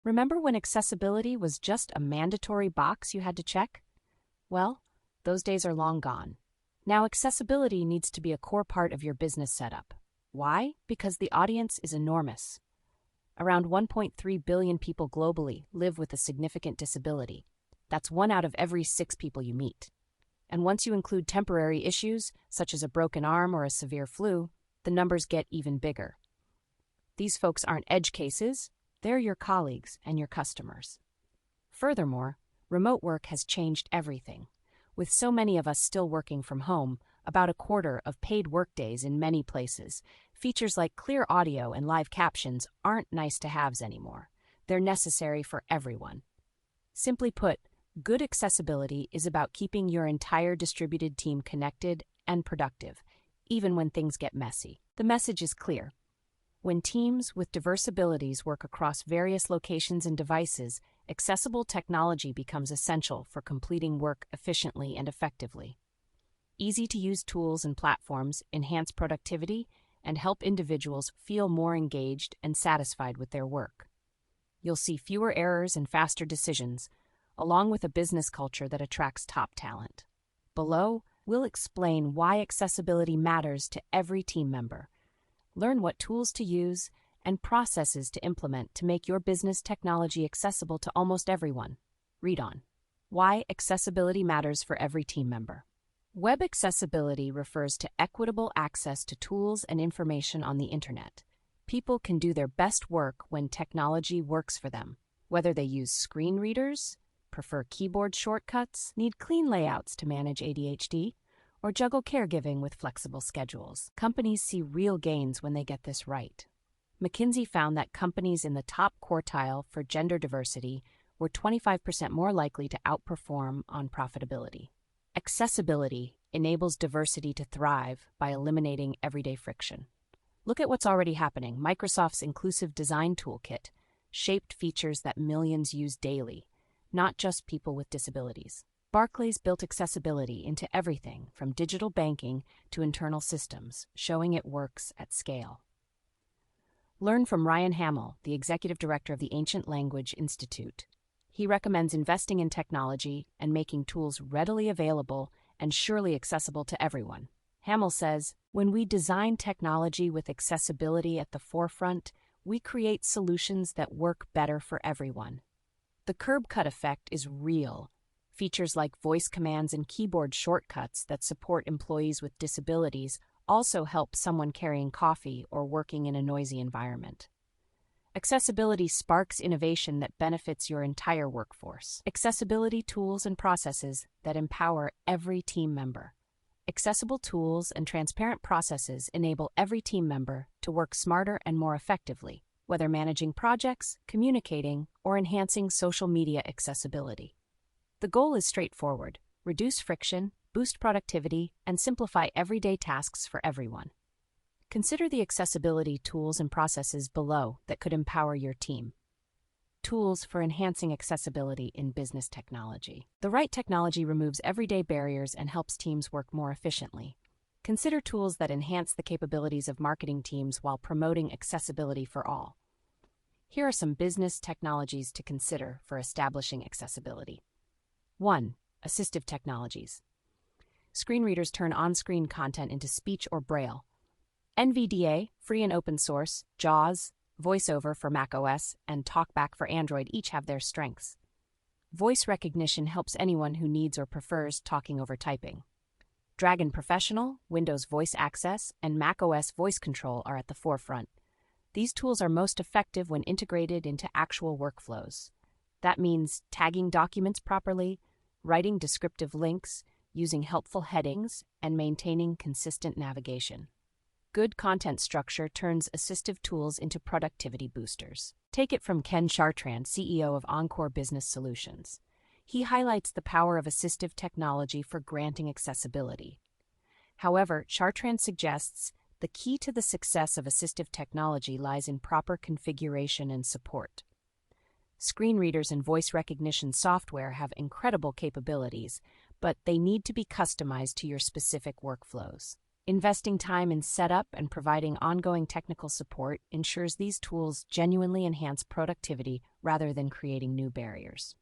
Remember when accessibility was just a mandatory box you had to check? Well, those days are long gone. Now, accessibility needs to be a core part of your business setup. Why? Because the audience is enormous. Around 1.3 billion people globally live with a significant disability. That's 1 out of every 6 people you meet. And once you include temporary issues, such as a broken arm or a severe flu, the numbers get even bigger. These folks aren't edge cases, they're your colleagues and your customers. Furthermore, remote work has changed everything. With so many of us still working from home, about a quarter of paid workdays in many places, features like clear audio and live captions aren't nice-to-haves anymore. They're necessary for everyone. Simply put, good accessibility is about keeping your entire distributed team connected and productive, even when things get messy. The message is clear. When teams with diverse abilities work across various locations and devices, accessible technology becomes essential for completing work efficiently and effectively. Easy-to-use tools and platforms enhance productivity and help individuals feel more engaged and satisfied with their work. You'll see fewer errors and faster decisions, along with a business culture that attracts top talent. Below, we'll explain why accessibility matters to every team member. Learn what tools to use and processes to implement to make your business technology accessible to almost everyone. Read on. Why accessibility matters for every team member. Web accessibility refers to equitable access to tools and information on the internet. People can do their best work when technology works for them, whether they use screen readers, prefer keyboard shortcuts, need clean layouts to manage ADHD, or juggle caregiving with flexible schedules. Companies see real gains when they get this right. McKinsey found that companies in the top quartile for gender diversity were 25% more likely to outperform on profitability. Accessibility enables diversity to thrive by eliminating everyday friction. Look at what's already happening. Microsoft's Inclusive Design Toolkit shaped features that millions use daily, not just people with disabilities. Barclays built accessibility into everything from digital banking to internal systems, showing it works at scale. Learn from Ryan Hamel, the executive director of the Ancient Language Institute. He recommends investing in technology and making tools readily available and surely accessible to everyone. Hamel says, "When we design technology with accessibility at the forefront, we create solutions that work better for everyone." The curb cut effect is real. Features like voice commands and keyboard shortcuts that support employees with disabilities also help someone carrying coffee or working in a noisy environment. Accessibility sparks innovation that benefits your entire workforce. Accessibility tools and processes that empower every team member. Accessible tools and transparent processes enable every team member to work smarter and more effectively, whether managing projects, communicating, or enhancing social media accessibility. The goal is straightforward: reduce friction, boost productivity, and simplify everyday tasks for everyone. Consider the accessibility tools and processes below that could empower your team. Tools for enhancing accessibility in business technology. The right technology removes everyday barriers and helps teams work more efficiently. Consider tools that enhance the capabilities of marketing teams while promoting accessibility for all. Here are some business technologies to consider for establishing accessibility. 1. Assistive technologies. Screen readers turn on-screen content into speech or braille. NVDA, free and open source, JAWS, VoiceOver for macOS, and TalkBack for Android each have their strengths. Voice recognition helps anyone who needs or prefers talking over typing. Dragon Professional, Windows Voice Access, and macOS Voice Control are at the forefront. These tools are most effective when integrated into actual workflows. That means tagging documents properly, writing descriptive links, using helpful headings, and maintaining consistent navigation. Good content structure turns assistive tools into productivity boosters. Take it from Ken Chartrand, CEO of Encore Business Solutions. He highlights the power of assistive technology for granting accessibility. However, Chartrand suggests the key to the success of assistive technology lies in proper configuration and support. Screen readers and voice recognition software have incredible capabilities, but they need to be customized to your specific workflows. Investing time in setup and providing ongoing technical support ensures these tools genuinely enhance productivity rather than creating new barriers.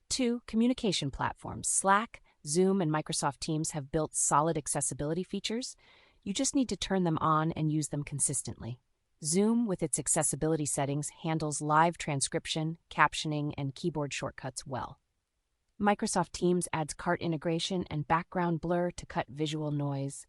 2. Communication platforms. Slack, Zoom, and Microsoft Teams have built solid accessibility features. You just need to turn them on and use them consistently. Zoom, with its accessibility settings, handles live transcription, captioning, and keyboard shortcuts well. Microsoft Teams adds cart integration and background blur to cut visual noise.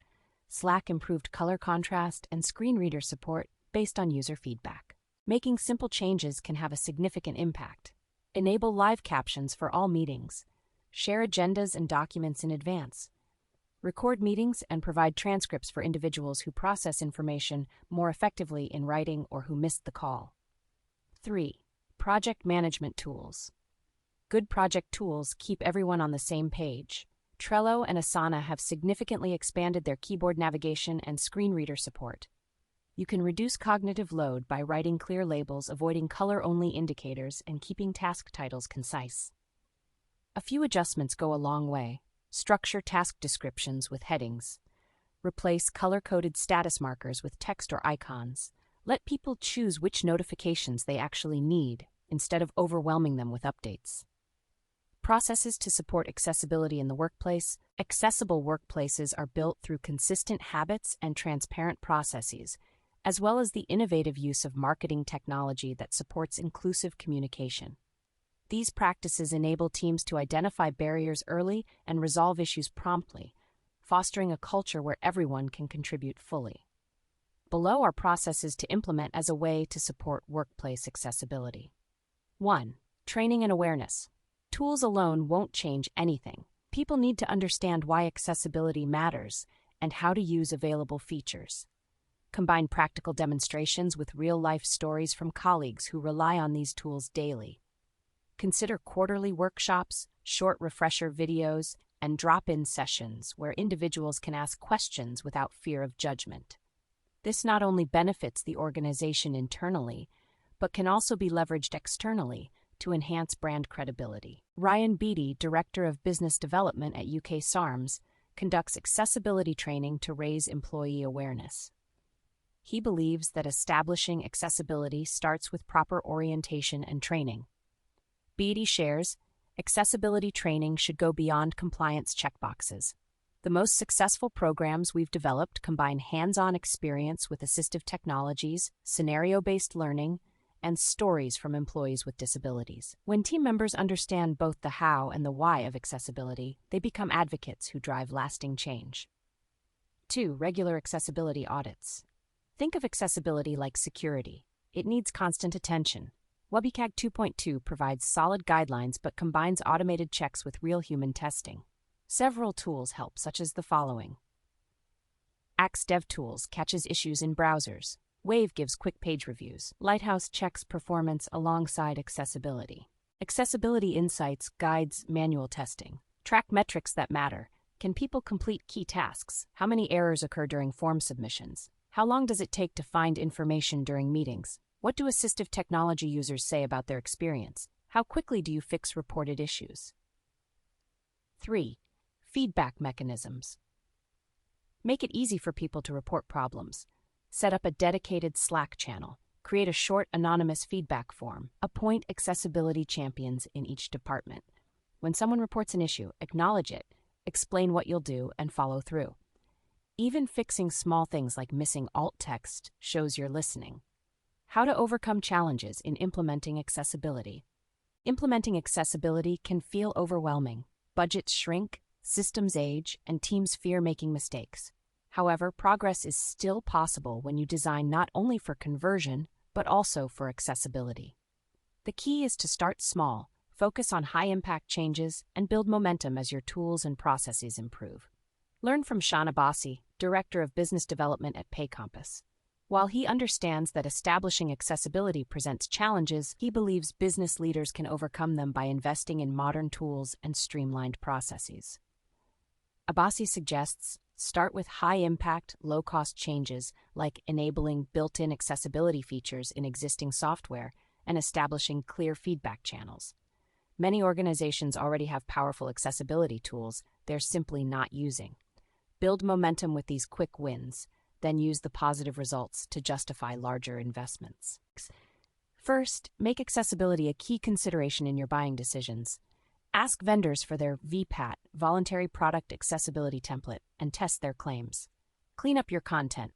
Slack improved color contrast and screen reader support based on user feedback. Making simple changes can have a significant impact. Enable live captions for all meetings. Share agendas and documents in advance. Record meetings and provide transcripts for individuals who process information more effectively in writing or who missed the call. 3. Project management tools. Good project tools keep everyone on the same page. Trello and Asana have significantly expanded their keyboard navigation and screen reader support. You can reduce cognitive load by writing clear labels, avoiding color-only indicators, and keeping task titles concise. A few adjustments go a long way. Structure task descriptions with headings. Replace color-coded status markers with text or icons. Let people choose which notifications they actually need, instead of overwhelming them with updates. Processes to support accessibility in the workplace. Accessible workplaces are built through consistent habits and transparent processes, as well as the innovative use of marketing technology that supports inclusive communication. These practices enable teams to identify barriers early and resolve issues promptly, fostering a culture where everyone can contribute fully. Below are processes to implement as a way to support workplace accessibility. 1. Training and awareness. Tools alone won't change anything. People need to understand why accessibility matters and how to use available features. Combine practical demonstrations with real-life stories from colleagues who rely on these tools daily. Consider quarterly workshops, short refresher videos, and drop-in sessions where individuals can ask questions without fear of judgment. This not only benefits the organization internally, but can also be leveraged externally to enhance brand credibility. Ryan Beattie, Director of Business Development at UK SARMS, conducts accessibility training to raise employee awareness. He believes that establishing accessibility starts with proper orientation and training. Beattie shares, accessibility training should go beyond compliance checkboxes. The most successful programs we've developed combine hands-on experience with assistive technologies, scenario-based learning, and stories from employees with disabilities. When team members understand both the how and the why of accessibility, they become advocates who drive lasting change. 2. Regular accessibility audits. Think of accessibility like security. It needs constant attention. WCAG 2.2 provides solid guidelines but combines automated checks with real human testing. Several tools help, such as the following. Axe DevTools catches issues in browsers. Wave gives quick page reviews. Lighthouse checks performance alongside accessibility. Accessibility Insights guides manual testing. Track metrics that matter. Can people complete key tasks? How many errors occur during form submissions? How long does it take to find information during meetings? What do assistive technology users say about their experience? How quickly do you fix reported issues? 3. Feedback mechanisms. Make it easy for people to report problems. Set up a dedicated Slack channel. Create a short, anonymous feedback form. Appoint accessibility champions in each department. When someone reports an issue, acknowledge it, explain what you'll do, and follow through. Even fixing small things like missing alt text shows you're listening. How to overcome challenges in implementing accessibility. Implementing accessibility can feel overwhelming. Budgets shrink, systems age, and teams fear making mistakes. However, progress is still possible when you design not only for conversion, but also for accessibility. The key is to start small, focus on high-impact changes, and build momentum as your tools and processes improve. Learn from Sean Abbasi, Director of Business Development at PayCompass. While he understands that establishing accessibility presents challenges, he believes business leaders can overcome them by investing in modern tools and streamlined processes. Abbasi suggests start with high-impact, low-cost changes like enabling built-in accessibility features in existing software and establishing clear feedback channels. Many organizations already have powerful accessibility tools they're simply not using. Build momentum with these quick wins, then use the positive results to justify larger investments. First, make accessibility a key consideration in your buying decisions. Ask vendors for their VPAT, Voluntary Product Accessibility Template, and test their claims. Clean up your content.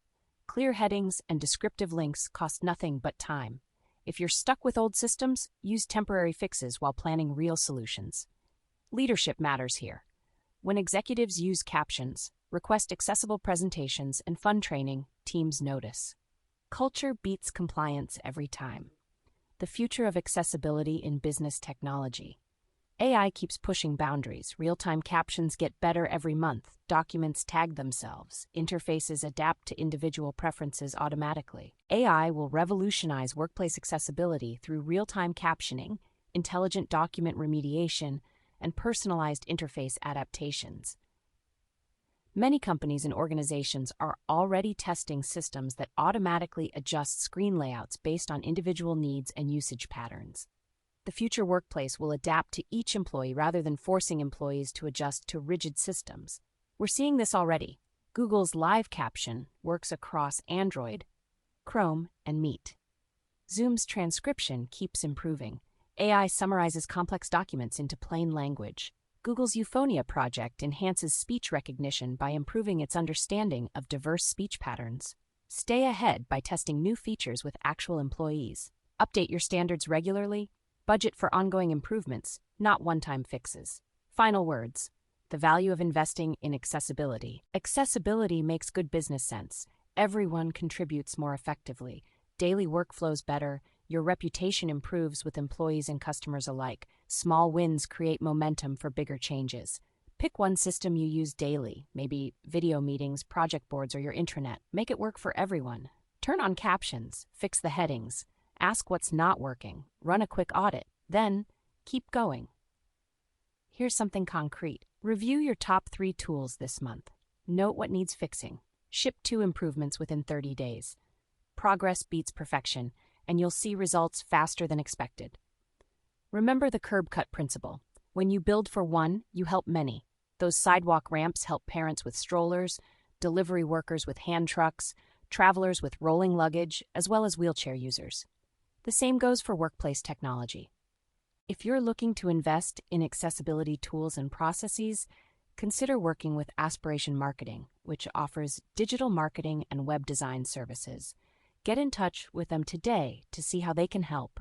Clear headings and descriptive links cost nothing but time. If you're stuck with old systems, use temporary fixes while planning real solutions. Leadership matters here. When executives use captions, request accessible presentations, and fund training, teams notice. Culture beats compliance every time. The future of accessibility in business technology. AI keeps pushing boundaries. Real-time captions get better every month. Documents tag themselves. Interfaces adapt to individual preferences automatically. AI will revolutionize workplace accessibility through real-time captioning, intelligent document remediation, and personalized interface adaptations. Many companies and organizations are already testing systems that automatically adjust screen layouts based on individual needs and usage patterns. The future workplace will adapt to each employee rather than forcing employees to adjust to rigid systems. We're seeing this already. Google's Live Caption works across Android, Chrome, and Meet. Zoom's transcription keeps improving. AI summarizes complex documents into plain language. Google's Euphonia project enhances speech recognition by improving its understanding of diverse speech patterns. Stay ahead by testing new features with actual employees. Update your standards regularly. Budget for ongoing improvements, not one-time fixes. Final words. The value of investing in accessibility. Accessibility makes good business sense. Everyone contributes more effectively. Daily workflows better. Your reputation improves with employees and customers alike. Small wins create momentum for bigger changes. Pick one system you use daily, maybe video meetings, project boards, or your intranet. Make it work for everyone. Turn on captions, fix the headings, ask what's not working, run a quick audit, then keep going. Here's something concrete. Review your top 3 tools this month. Note what needs fixing. Ship 2 improvements within 30 days. Progress beats perfection, and you'll see results faster than expected. Remember the curb cut principle. When you build for one, you help many. Those sidewalk ramps help parents with strollers, delivery workers with hand trucks, travelers with rolling luggage, as well as wheelchair users. The same goes for workplace technology. If you're looking to invest in accessibility tools and processes, consider working with Aspiration Marketing, which offers digital marketing and web design services. Get in touch with them today to see how they can help.